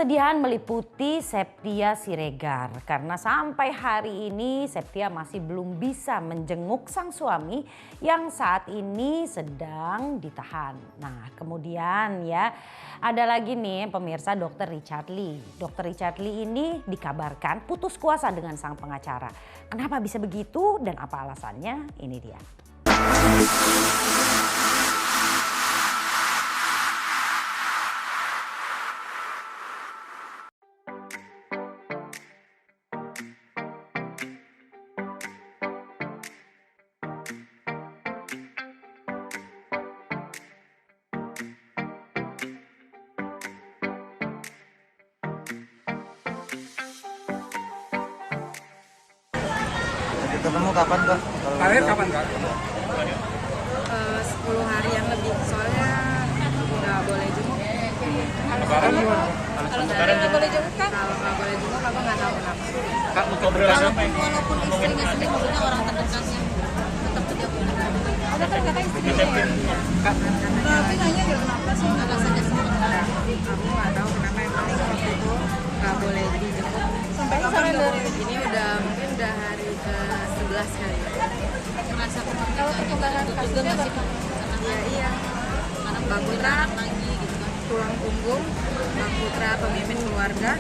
Kesedihan meliputi Septia Siregar karena sampai hari ini Septia masih belum bisa menjenguk sang suami yang saat ini sedang ditahan. Nah, kemudian ya ada lagi nih pemirsa Dr. Richard Lee. Dr. Richard Lee ini dikabarkan putus kuasa dengan sang pengacara. Kenapa bisa begitu dan apa alasannya? Ini dia. Ketemu kapan Kak? Terakhir kapan Kak? 10 hari yang lebih, soalnya nggak boleh jenguk. Lebaran gimana? Kalau nggak boleh jenguk kan? Kalau nggak boleh jenguk aku nggak tahu kenapa. Kak, untuk berapa? Walaupun istrinya sendiri, maksudnya orang terdekatnya tetap tidak boleh. Ada kan kata istrinya ya? Kak, Tapi nanya ya kenapa sih alasannya sebenarnya? Aku nggak tahu kenapa, yang paling waktu itu nggak boleh dijenguk. Sampai kapan dari Ini mungkin udah hari ke-11 kali. merasa kalau perkembangan kasusnya apa? Iya. Bang Putra Lagi gitu kan. tulang punggung, Bang Putra pemimpin keluarga,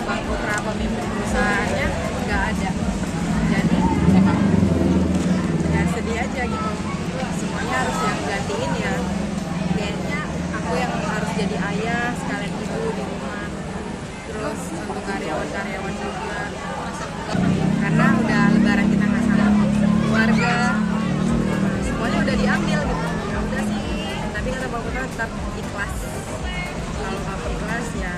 Bang Putra pemimpin perusahaannya nggak ada. Jadi ya sedih aja gitu. Semuanya harus yang gantiin ya. Kayaknya aku yang harus jadi ayah sekalian ibu di rumah. Terus untuk karyawan-karyawan juga. Karena udah lebaran kita nggak sama keluarga, semuanya udah diambil gitu. Ya udah sih, tapi kata Bang Putra tetap ikhlas. Kalau kamu ikhlas ya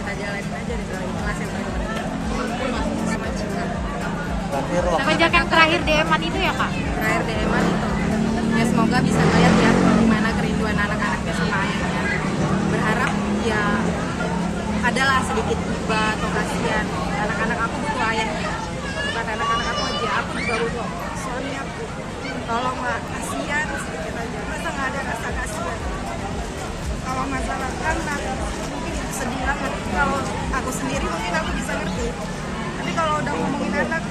kita jalanin aja deh, kalau ikhlas yang paling penting. Sama cinta. Terakhir waktu Sejak yang terakhir DM-an itu ya Kak? Terakhir DM-an itu, ya semoga bisa ngeliat ya gimana kerinduan anak-anaknya sama ayahnya. Berharap ya adalah sedikit iba atau kasihan. Anak-anak aku butuh ayahnya, bukan anak-anak aku aja, aku juga butuh suami aku. Tolong lah, kasihan sedikit aja, masa nggak ada rasa kasihan? Kalau masalah anak mungkin itu sedih banget. Kalau aku sendiri mungkin aku bisa ngerti, tapi kalau udah ngomongin anak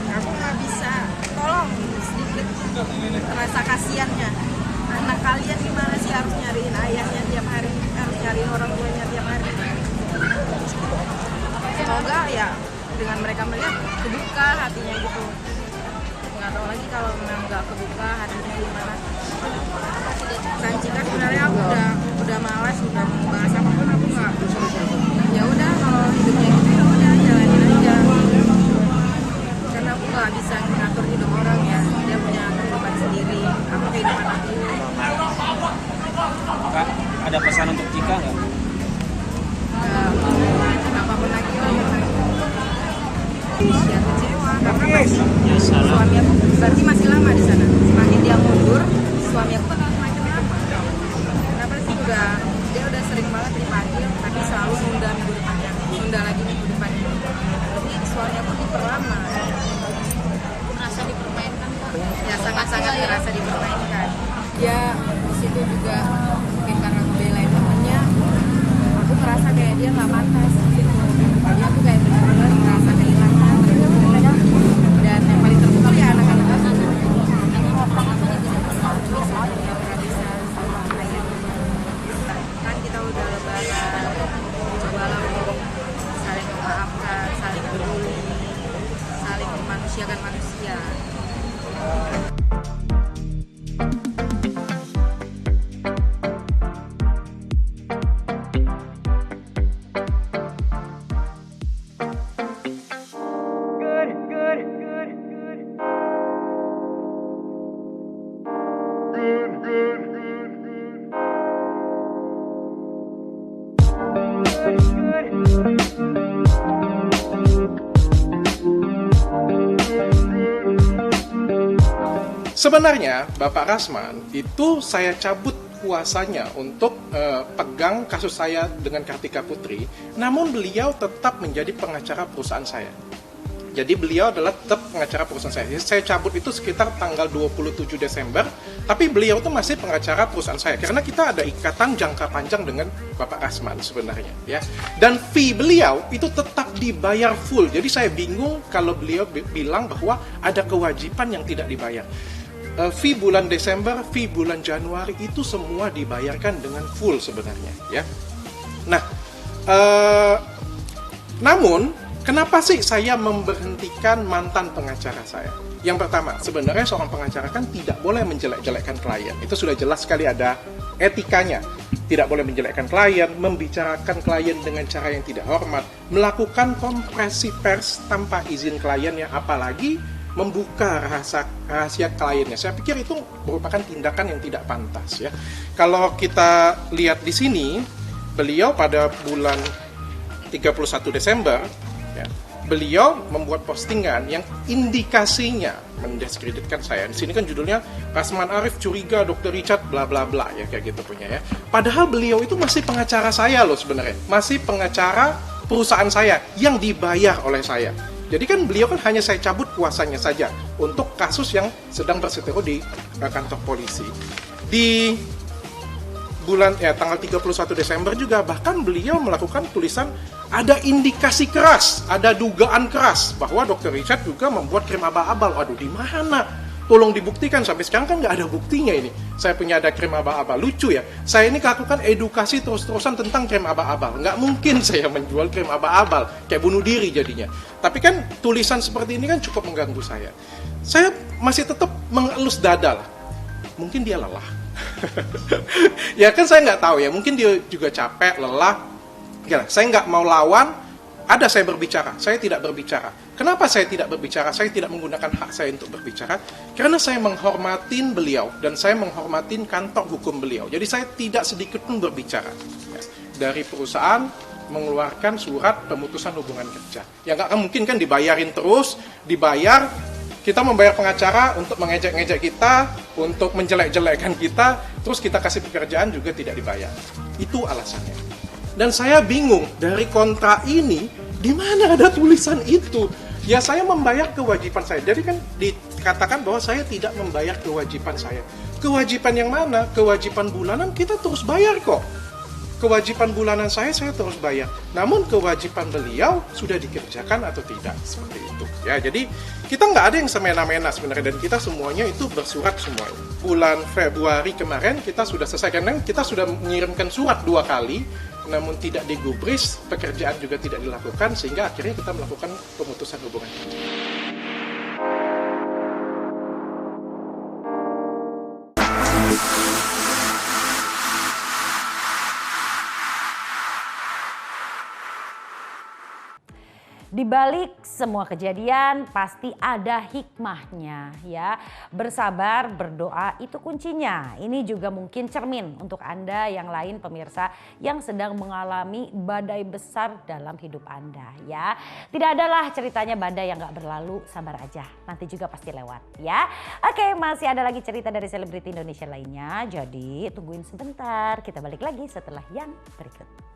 aku nggak bisa. Tolong sedikit rasa kasihannya. Anak kalian gimana sih, harus nyariin ayahnya tiap hari, harus nyariin orang tuanya tiap hari. Semoga ya dengan mereka melihat kebuka hatinya gitu. Nggak tahu lagi kalau memang nggak kebuka hatinya gimana. Dan jika sebenarnya aku udah malas, udah mau bahas apapun, aku nggak. Ya udah, kalau hidupnya gitu ya udah jalanin aja. Karena aku nggak bisa ngatur hidup orang ya. Dia punya kehidupan sendiri, aku kehidupan aku. Kak, ada pesan untuk Cika nggak? Apapun lagi lah ya kecewa karena suami aku berarti masih lama di sana. Semakin dia mundur, suami aku bakal semakin lama. Kenapa sih dia udah sering banget dipanggil, tapi selalu nunda minggu depannya, nunda lagi minggu depannya. Jadi suami aku diperlama. Merasa dipermainkan Kak. Ya sangat-sangat merasa dipermainkan. Ya di situ juga mungkin karena aku belain temennya, aku merasa kayak dia nggak pantas gitu. Jadi aku kayak benar-benar merasa kehilangan, dan yang paling terpukul ya anak-anak aku. Nggak pernah bisa sama ayah. Kan kita udah lebaran, cobalah untuk saling memaafkan, saling peduli, saling memanusiakan manusia. Sebenarnya Bapak Rasman itu saya cabut kuasanya untuk pegang kasus saya dengan Kartika Putri, namun beliau tetap menjadi pengacara perusahaan saya. Jadi beliau adalah tetap pengacara perusahaan saya. Jadi saya cabut itu sekitar tanggal 27 Desember, tapi beliau itu masih pengacara perusahaan saya. Karena kita ada ikatan jangka panjang dengan Bapak Rasman sebenarnya. Ya. Dan fee beliau itu tetap dibayar full. Jadi saya bingung kalau beliau bilang bahwa ada kewajiban yang tidak dibayar. Fee bulan Desember, fee bulan Januari itu semua dibayarkan dengan full sebenarnya. Ya. Nah, namun kenapa sih saya memberhentikan mantan pengacara saya? Yang pertama, sebenarnya seorang pengacara kan tidak boleh menjelek-jelekkan klien. Itu sudah jelas sekali ada etikanya. Tidak boleh menjelekkan klien, membicarakan klien dengan cara yang tidak hormat, melakukan kompresi pers tanpa izin kliennya, apalagi membuka rahasia kliennya. Saya pikir itu merupakan tindakan yang tidak pantas ya. Kalau kita lihat di sini, beliau pada bulan 31 Desember ya, beliau membuat postingan yang indikasinya mendiskreditkan saya. Di sini kan judulnya Rasman Arif curiga Dr. Richard bla bla bla ya, kayak gitu punya ya. Padahal beliau itu masih pengacara saya loh sebenarnya. Masih pengacara perusahaan saya yang dibayar oleh saya. Jadi kan beliau kan hanya saya cabut kuasanya saja untuk kasus yang sedang berseteru di kantor polisi. Di bulan tanggal 31 Desember juga bahkan beliau melakukan tulisan ada indikasi keras, ada dugaan keras bahwa Dr. Richard juga membuat krim abal-abal. Waduh, di mana? Tolong dibuktikan. Sampai sekarang kan nggak ada buktinya ini. Saya punya ada krim abal-abal. Lucu ya. Saya ini lakukan edukasi terus-terusan tentang krim abal-abal. Nggak mungkin saya menjual krim abal-abal. Kayak bunuh diri jadinya. Tapi kan tulisan seperti ini kan cukup mengganggu saya. Saya masih tetap mengelus dada lah. Mungkin dia lelah. Ya kan saya nggak tahu ya. Mungkin dia juga capek, lelah. Ya, saya nggak mau lawan, ada saya berbicara, saya tidak berbicara. Kenapa saya tidak berbicara? Saya tidak menggunakan hak saya untuk berbicara, karena saya menghormatin beliau, dan saya menghormatin kantor hukum beliau. Jadi saya tidak sedikit pun berbicara. Ya. Dari perusahaan mengeluarkan surat pemutusan hubungan kerja. Ya nggak mungkin kan dibayarin terus, dibayar, kita membayar pengacara untuk mengejek-ngejek kita, untuk menjelek-jelekkan kita, terus kita kasih pekerjaan juga tidak dibayar. Itu alasannya. Dan saya bingung, dari kontrak ini, di mana ada tulisan itu? Ya saya membayar kewajiban saya. Jadi kan dikatakan bahwa saya tidak membayar kewajiban saya. Kewajiban yang mana? Kewajiban bulanan kita terus bayar kok. Kewajiban bulanan saya terus bayar. Namun kewajiban beliau sudah dikerjakan atau tidak, seperti itu. Ya, jadi kita nggak ada yang semena-mena sebenarnya, dan kita semuanya itu bersurat semuanya. Bulan Februari kemarin kita sudah selesai, karena kita sudah mengirimkan surat 2 kali, namun tidak digubris, pekerjaan juga tidak dilakukan, sehingga akhirnya kita melakukan pemutusan hubungan kerja. Di balik semua kejadian pasti ada hikmahnya ya. Bersabar, berdoa itu kuncinya. Ini juga mungkin cermin untuk Anda yang lain pemirsa yang sedang mengalami badai besar dalam hidup Anda ya. Tidak adalah ceritanya badai yang gak berlalu, sabar aja. Nanti juga pasti lewat ya. Oke, masih ada lagi cerita dari selebriti Indonesia lainnya. Jadi tungguin sebentar, kita balik lagi setelah yang berikut.